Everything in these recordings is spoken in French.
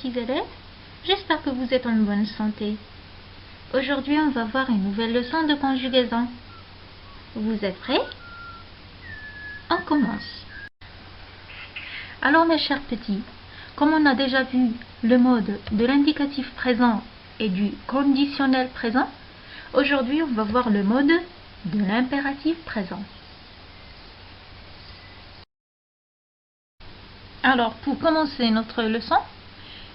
petits élèves, j'espère que vous êtes en bonne santé. Aujourd'hui, on va voir une nouvelle leçon de conjugaison. Vous êtes prêts? On commence. Alors mes chers petits, comme on a déjà vu le mode de l'indicatif présent et du conditionnel présent, aujourd'hui on va voir le mode de l'impératif présent. Alors pour commencer notre leçon,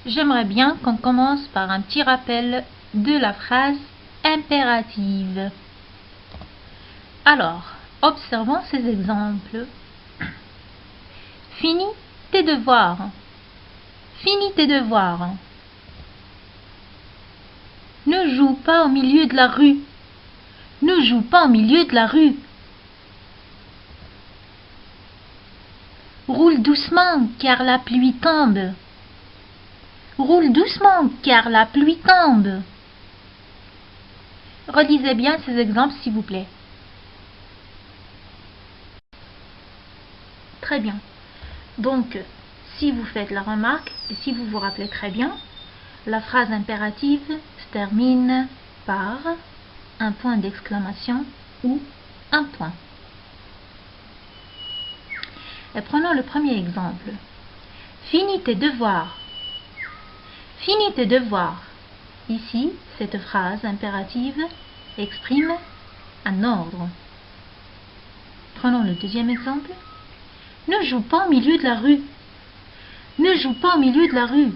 j'aimerais bien qu'on commence par un petit rappel de la phrase impérative. Alors, observons ces exemples. Finis tes devoirs. Finis tes devoirs. Ne joue pas au milieu de la rue. Ne joue pas au milieu de la rue. Roule doucement car la pluie tombe. Roule doucement car la pluie tombe. Relisez bien ces exemples s'il vous plaît. Très bien. Donc, si vous faites la remarque et si vous vous rappelez très bien, la phrase impérative se termine par un point d'exclamation ou un point. Et prenons le premier exemple. Finis tes devoirs. Finis tes devoirs. Ici, cette phrase impérative exprime un ordre. Prenons le deuxième exemple. Ne joue pas au milieu de la rue. Ne joue pas au milieu de la rue.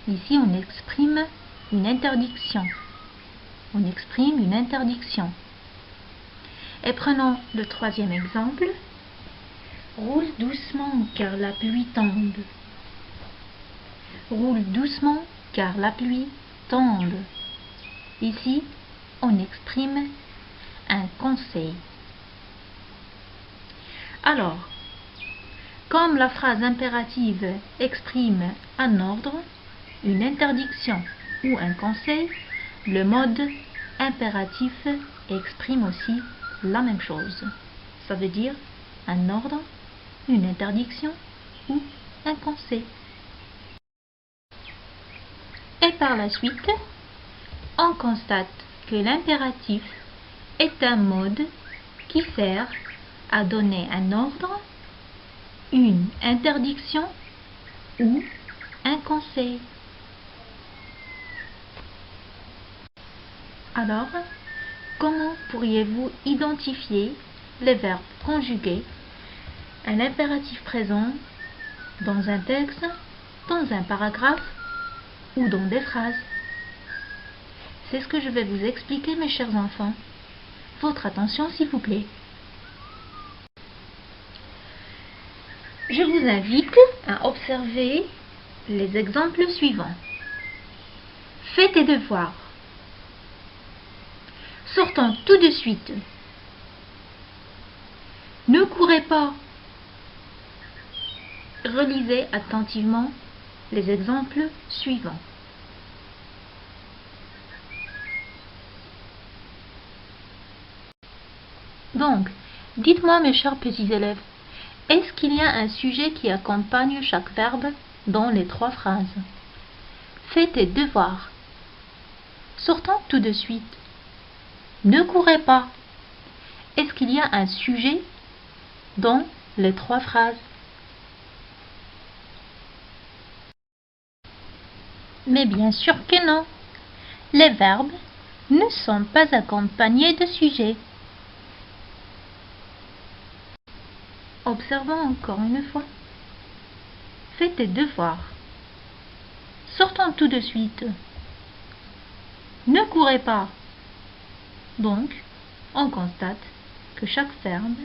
Ici, on exprime une interdiction. On exprime une interdiction. Et prenons le troisième exemple. Roule doucement car la pluie tombe. Roule doucement car la pluie tombe. Ici, on exprime un conseil. Alors, comme la phrase impérative exprime un ordre, une interdiction ou un conseil, le mode impératif exprime aussi la même chose. Ça veut dire un ordre, une interdiction ou un conseil. Et par la suite, on constate que l'impératif est un mode qui sert à donner un ordre, une interdiction ou un conseil. Alors, comment pourriez-vous identifier les verbes conjugués à l'impératif présent dans un texte, dans un paragraphe ou dans des phrases? C'est ce que je vais vous expliquer mes chers enfants. Votre attention s'il vous plaît. Je vous invite à observer les exemples suivants. Fais tes devoirs. Sortons tout de suite. Ne courez pas. Relisez attentivement les exemples suivants. Donc, dites-moi mes chers petits élèves, est-ce qu'il y a un sujet qui accompagne chaque verbe dans les trois phrases? Fais tes devoirs. Sortons tout de suite. Ne courez pas. Est-ce qu'il y a un sujet dans les trois phrases? Mais bien sûr que non. Les verbes ne sont pas accompagnés de sujet. Observons encore une fois. Fais tes devoirs. Sortons tout de suite. Ne courez pas. Donc, on constate que chaque verbe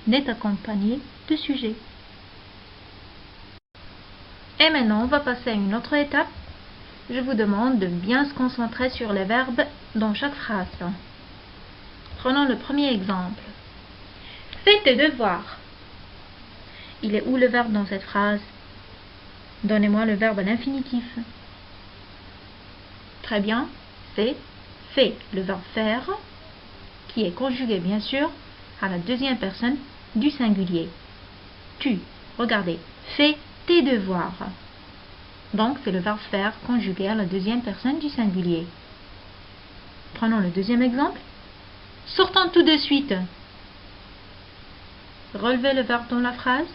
n'est accompagné de sujet. Et maintenant, on va passer à une autre étape. Je vous demande de bien se concentrer sur les verbes dans chaque phrase. Prenons le premier exemple. Fais tes devoirs. Il est où le verbe dans cette phrase? Donnez-moi le verbe à l'infinitif. Très bien, c'est fait, le verbe faire, qui est conjugué bien sûr à la deuxième personne du singulier. Tu, regardez, fais tes devoirs. Donc, c'est le verbe faire conjugué à la deuxième personne du singulier. Prenons le deuxième exemple. Sortons tout de suite. Relevez le verbe dans la phrase.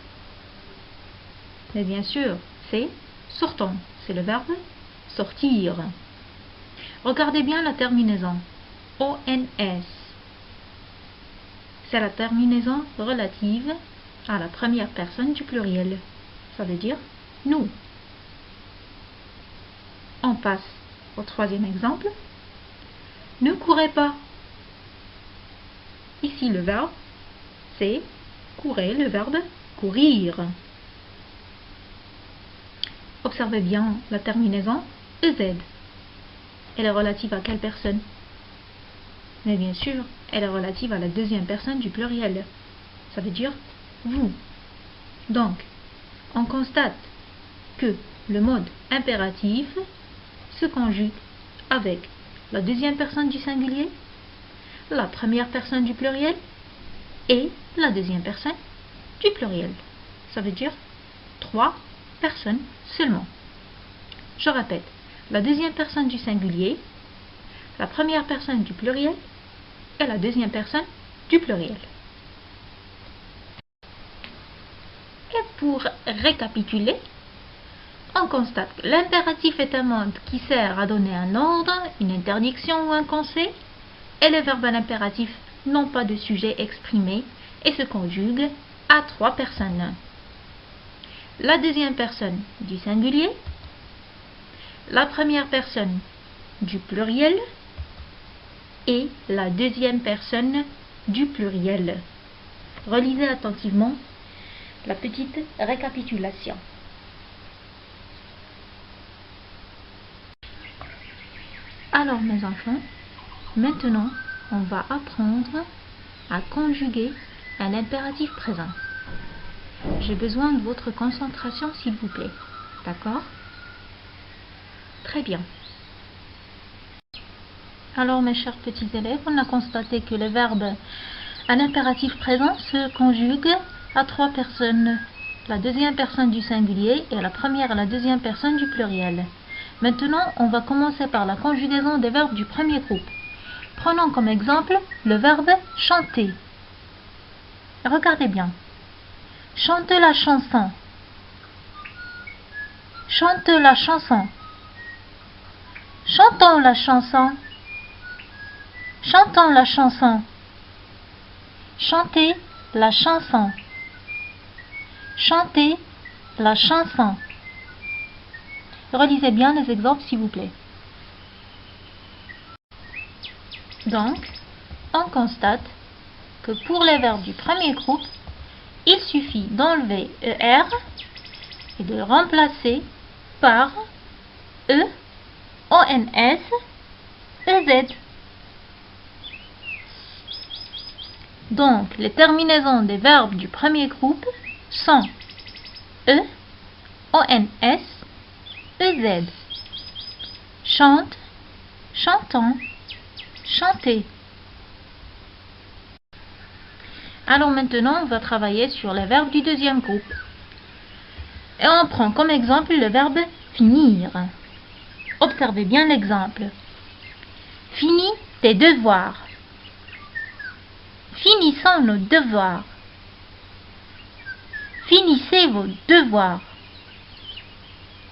Mais bien sûr, c'est sortons. C'est le verbe sortir. Regardez bien la terminaison. ONS. C'est la terminaison relative à la première personne du pluriel. Ça veut dire nous. On passe au troisième exemple. Ne courez pas. Ici, le verbe, c'est courir, le verbe courir. Observez bien la terminaison EZ. Elle est relative à quelle personne? Mais bien sûr, elle est relative à la deuxième personne du pluriel. Ça veut dire vous. Donc, on constate que le mode impératif se conjugue avec la deuxième personne du singulier, la première personne du pluriel et la deuxième personne du pluriel. Ça veut dire 3 personnes seulement. Je répète, la deuxième personne du singulier, la première personne du pluriel et la deuxième personne du pluriel. Et pour récapituler, on constate que l'impératif est un mode qui sert à donner un ordre, une interdiction ou un conseil, et les verbes à l'impératif n'ont pas de sujet exprimé et se conjuguent à 3 personnes. La deuxième personne du singulier, la première personne du pluriel et la deuxième personne du pluriel. Relisez attentivement la petite récapitulation. Alors mes enfants, maintenant on va apprendre à conjuguer un impératif présent. J'ai besoin de votre concentration s'il vous plaît. D'accord? Très bien. Alors mes chers petits élèves, on a constaté que le verbe à l'impératif présent se conjugue à 3 personnes. La deuxième personne du singulier et la première et la deuxième personne du pluriel. Maintenant, on va commencer par la conjugaison des verbes du premier groupe. Prenons comme exemple le verbe chanter. Regardez bien. Chante la chanson. Chante la chanson. Chantons la chanson. Chantons la chanson. Chantez la chanson. Chantez la chanson. Relisez bien les exemples s'il vous plaît. Donc, on constate que pour les verbes du premier groupe, il suffit d'enlever ER et de le remplacer par E, ONS, EZ. Donc, les terminaisons des verbes du premier groupe sont E, ONS, EZ. Chante, chantons, chanter. Alors maintenant, on va travailler sur les verbes du deuxième groupe. Et on prend comme exemple le verbe finir. Observez bien l'exemple. Finis tes devoirs. Finissons nos devoirs. Finissez vos devoirs.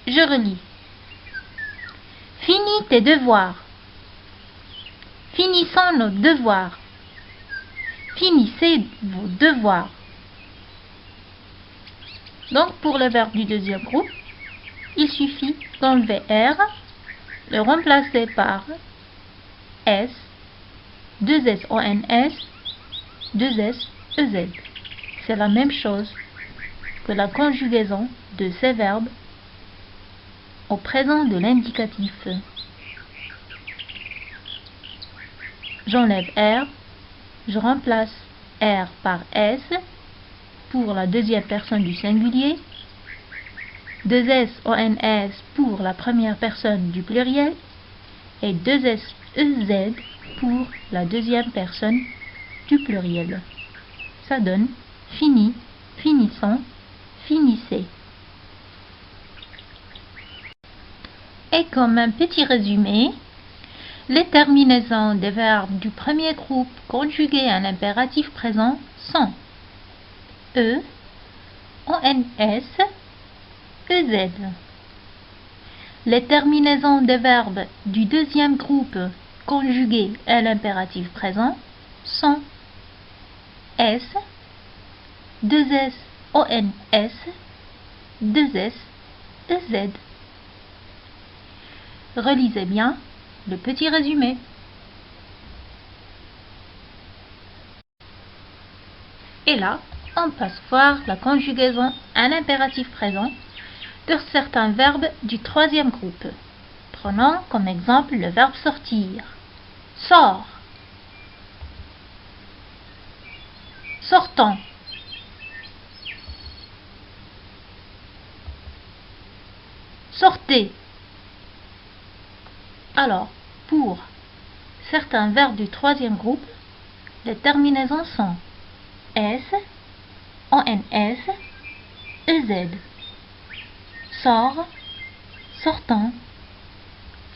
Je relis. Finis tes devoirs. Finissons nos devoirs. Finissez vos devoirs. Donc, pour le verbe du deuxième groupe, il suffit d'enlever R, le remplacer par S, 2S ONS, 2S EZ. C'est la même chose que la conjugaison de ces verbes au présent de l'indicatif. J'enlève R, je remplace R par S pour la deuxième personne du singulier, 2S ONS pour la première personne du pluriel et 2S EZ pour la deuxième personne du pluriel. Ça donne fini, finissons, finissez. Et comme un petit résumé, les terminaisons des verbes du premier groupe conjugués à l'impératif présent sont E, ONS, EZ. Les terminaisons des verbes du deuxième groupe conjugués à l'impératif présent sont S, 2S, ONS, 2S, EZ. Relisez bien le petit résumé. Et là, on passe voir la conjugaison à l'impératif présent de certains verbes du troisième groupe. Prenons comme exemple le verbe sortir. Sors. Sortons. Sortez. Alors, pour certains verbes du troisième groupe, les terminaisons sont S, ONS, EZ. Sort, sortant,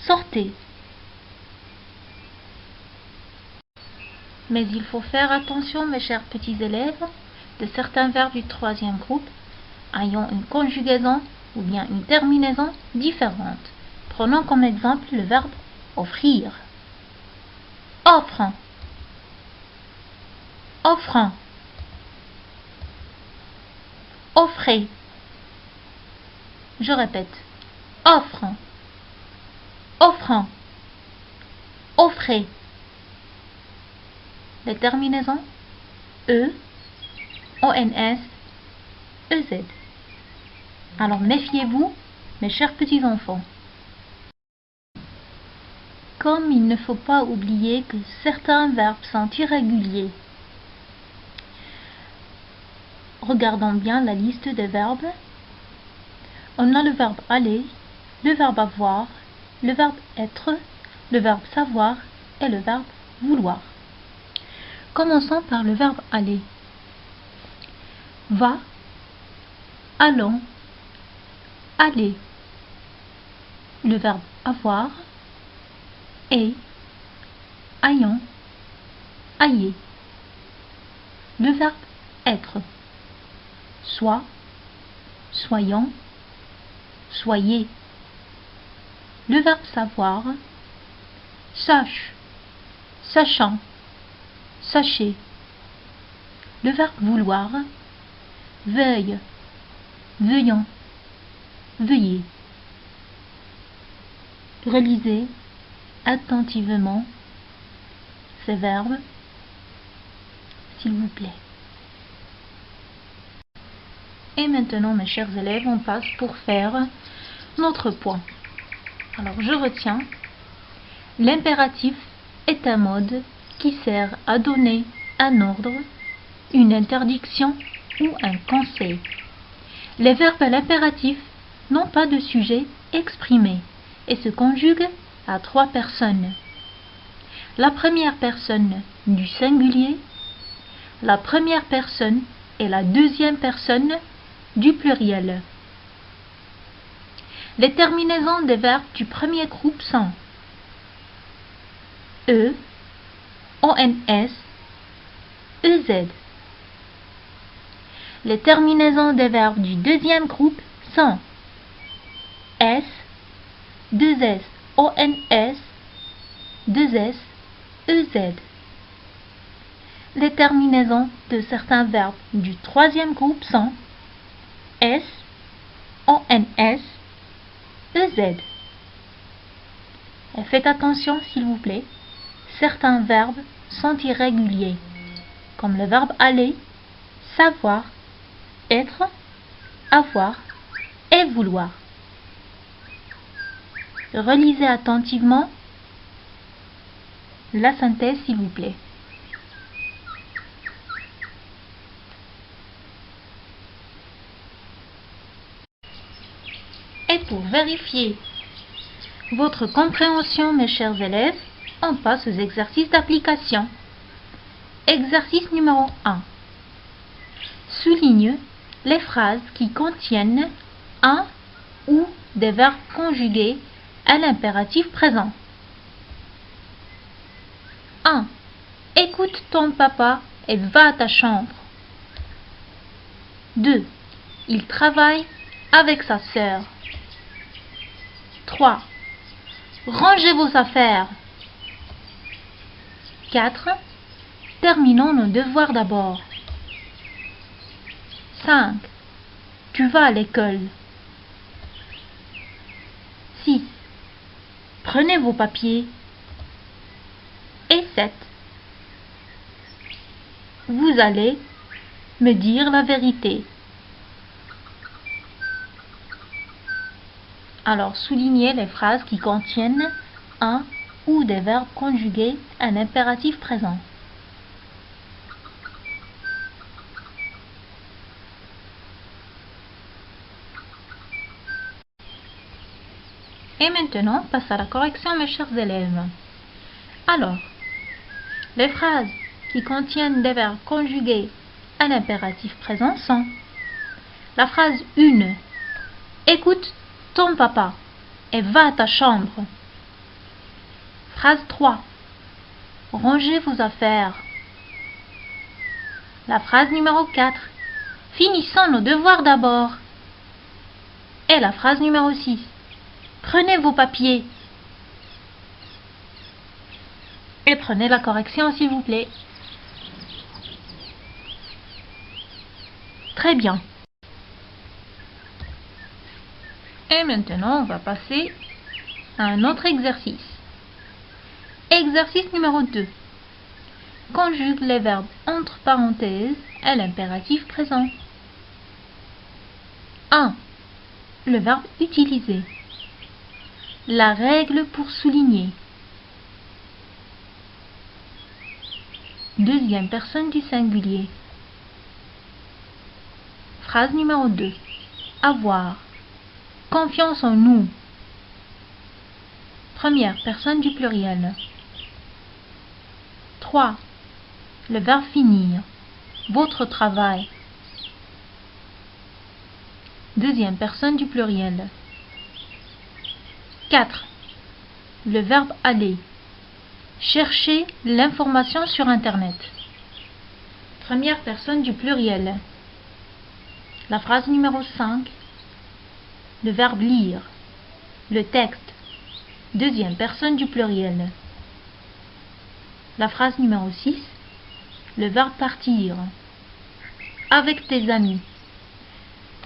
sortez. Mais il faut faire attention, mes chers petits élèves, de certains verbes du troisième groupe ayant une conjugaison ou bien une terminaison différente. Prenons comme exemple le verbe offrir. Offre. Offrant. Offrez. Je répète. Offre. Offrant. Offrez. Les terminaisons E, ONS, EZ. Alors méfiez-vous, mes chers petits enfants. Comme il ne faut pas oublier que certains verbes sont irréguliers, regardons bien la liste des verbes. On a le verbe aller, le verbe avoir, le verbe être, le verbe savoir et le verbe vouloir. Commençons par le verbe aller. Va, allons, aller. Le verbe avoir, est, ayons, ayez. Le verbe être. Sois, soyons, soyez. Le verbe savoir, sache, sachant, sachez. Le verbe vouloir, veuille, veuillons, veuillez. Relisez attentivement ces verbes, s'il vous plaît. Et maintenant, mes chers élèves, on passe pour faire notre point. Alors, je retiens. L'impératif est un mode qui sert à donner un ordre, une interdiction ou un conseil. Les verbes à l'impératif n'ont pas de sujet exprimé et se conjuguent à 3 personnes. La première personne du singulier, la première personne et la deuxième personne du pluriel. Les terminaisons des verbes du premier groupe sont E, ONS, EZ. Les terminaisons des verbes du deuxième groupe sont S, 2S, ONS, 2S, EZ. Les terminaisons de certains verbes du troisième groupe sont S, ONS, EZ. Et faites attention s'il vous plaît, certains verbes sont irréguliers, comme le verbe aller, savoir, être, avoir et vouloir. Relisez attentivement la synthèse s'il vous plaît. Et pour vérifier votre compréhension, mes chers élèves, on passe aux exercices d'application. Exercice numéro 1. Souligne les phrases qui contiennent un ou des verbes conjugués à l'impératif présent. 1. Écoute ton papa et va à ta chambre. 2. Il travaille avec sa sœur. 3. Rangez vos affaires. 4. Terminons nos devoirs d'abord. 5. Tu vas à l'école. 6. Prenez vos papiers. Et 7. Vous allez me dire la vérité. Alors, soulignez les phrases qui contiennent un ou des verbes conjugués à un impératif présent. Et maintenant, passe à la correction, mes chers élèves. Alors, les phrases qui contiennent des verbes conjugués à l'impératif présent sont la phrase 1. Écoute ton papa et va à ta chambre. Phrase 3. Rangez vos affaires. La phrase numéro 4. Finissons nos devoirs d'abord. Et la phrase numéro 6. Prenez vos papiers. Et prenez la correction, s'il vous plaît. Très bien. Et maintenant, on va passer à un autre exercice. Exercice numéro 2. Conjugue les verbes entre parenthèses à l'impératif présent. 1. Le verbe utiliser. La règle pour souligner. Deuxième personne du singulier. Phrase numéro 2. Avoir. Confiance en nous. Première personne du pluriel. 3. Le verbe finir. Votre travail. Deuxième personne du pluriel. 4. Le verbe aller. Chercher l'information sur Internet. Première personne du pluriel. La phrase numéro 5. Le verbe lire. Le texte. Deuxième personne du pluriel. La phrase numéro 6. Le verbe partir. Avec tes amis.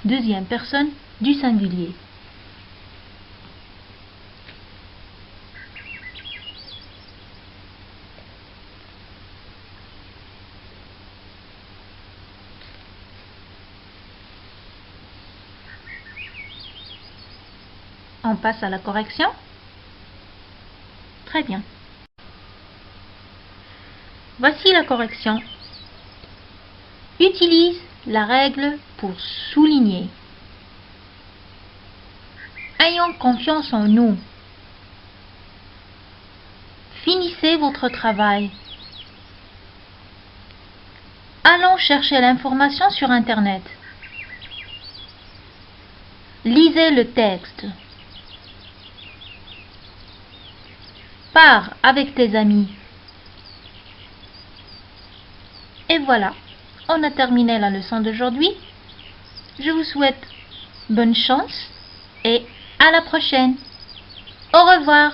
Deuxième personne du singulier. On passe à la correction. Très bien. Voici la correction. Utilise la règle pour souligner. Ayons confiance en nous. Finissez votre travail. Allons chercher l'information sur Internet. Lisez le texte. Pars avec tes amis. Et voilà, on a terminé la leçon d'aujourd'hui. Je vous souhaite bonne chance et à la prochaine. Au revoir.